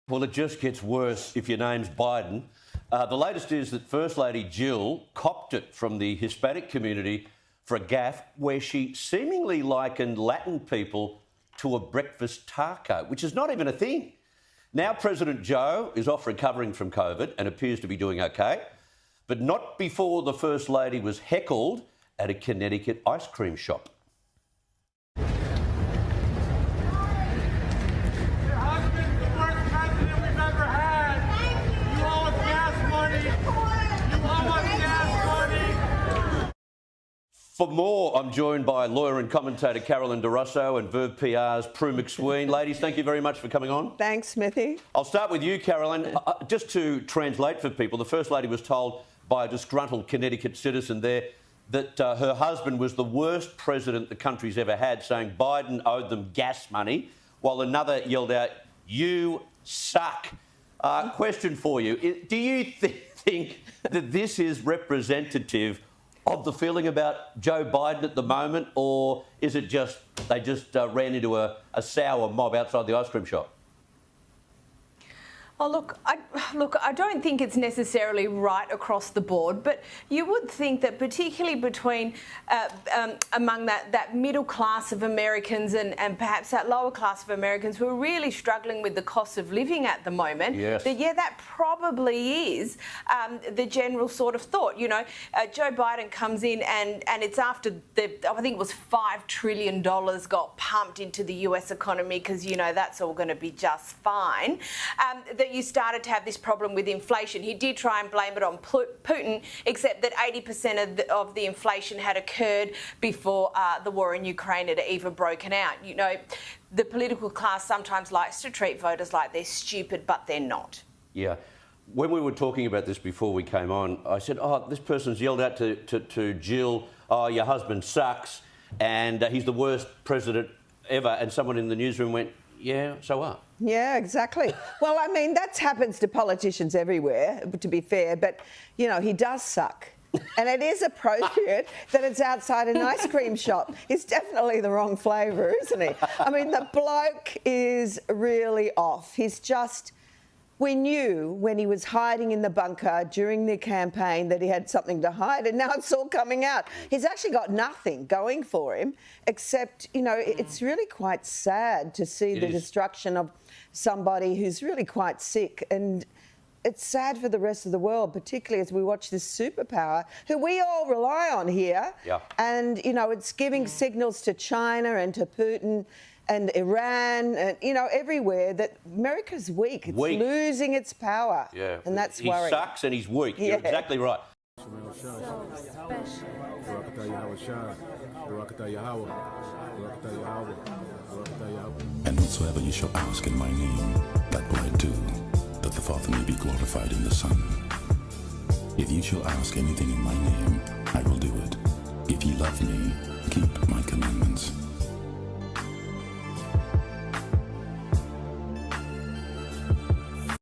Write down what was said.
Well, it just gets worse if your name's Biden. The latest is that First Lady Jill copped it from the Hispanic community for a gaffe where she seemingly likened Latin people to a breakfast taco, which is not even a thing. Now President Joe is off recovering from COVID and appears to be doing okay, but not before the First Lady was heckled at a Connecticut ice cream shop. For more, I'm joined by lawyer and commentator Carolyn DeRosso and Verve PR's Prue McSween. Ladies, thank you very much for coming on. Thanks, Smithy. I'll start with you, Carolyn. Just to translate for people, the First Lady was told by a disgruntled Connecticut citizen there that her husband was the worst president the country's ever had, saying Biden owed them gas money, while another yelled out, "You suck." Question for you. Do you think that this is representative of the feeling about Joe Biden at the moment, or is it just they just ran into a sour mob outside the ice cream shop? Oh, look, I don't think it's necessarily right across the board, but you would think that particularly between among that middle class of Americans and perhaps that lower class of Americans who are really struggling with the cost of living at the moment, yes, that probably is the general sort of thought. You know, Joe Biden comes in and it's after I think it was $5 trillion got pumped into the US economy because, you know, that's all going to be just fine. That you started to have this problem with inflation. He did try and blame it on Putin, except that 80% of the inflation had occurred before the war in Ukraine had even broken out. You know, the political class sometimes likes to treat voters like they're stupid, but they're not. Yeah. When we were talking about this before we came on, I said, oh, this person's yelled out to Jill, oh, your husband sucks, and he's the worst president ever. And someone in the newsroom went, yeah, so what? Yeah, exactly. Well, I mean, that happens to politicians everywhere, to be fair, but, you know, he does suck. And it is appropriate that it's outside an ice cream shop. It's definitely the wrong flavour, isn't he? I mean, the bloke is really off. He's just... We knew when he was hiding in the bunker during the campaign that he had something to hide, and now it's all coming out. He's actually got nothing going for him except, you know, it's really quite sad to see the destruction of somebody who's really quite sick, and it's sad for the rest of the world, particularly as we watch this superpower who we all rely on here. Yeah. And, you know, it's giving signals to China and to Putin and Iran, and, you know, everywhere that America's weak. It's losing its power. Yeah. And that's he worrying. He sucks and he's weak. Yeah. You're exactly right. And whatsoever you shall ask in my name, that will I do, that the Father may be glorified in the Son. If you shall ask anything in my name, I will do it. If ye love me, keep my commandments.